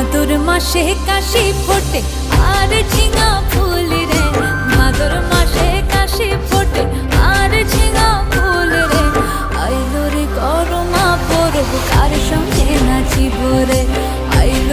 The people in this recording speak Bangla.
ভাদর মাসে কাশি ফোটে আর ঝিঙা ফুল রে, ভাদর মাসে কাশি ফোটে আর ঝিঙা ফুল রে। আইলো রে করমা পরব কার সঙ্গে নাচিব রে, আইলো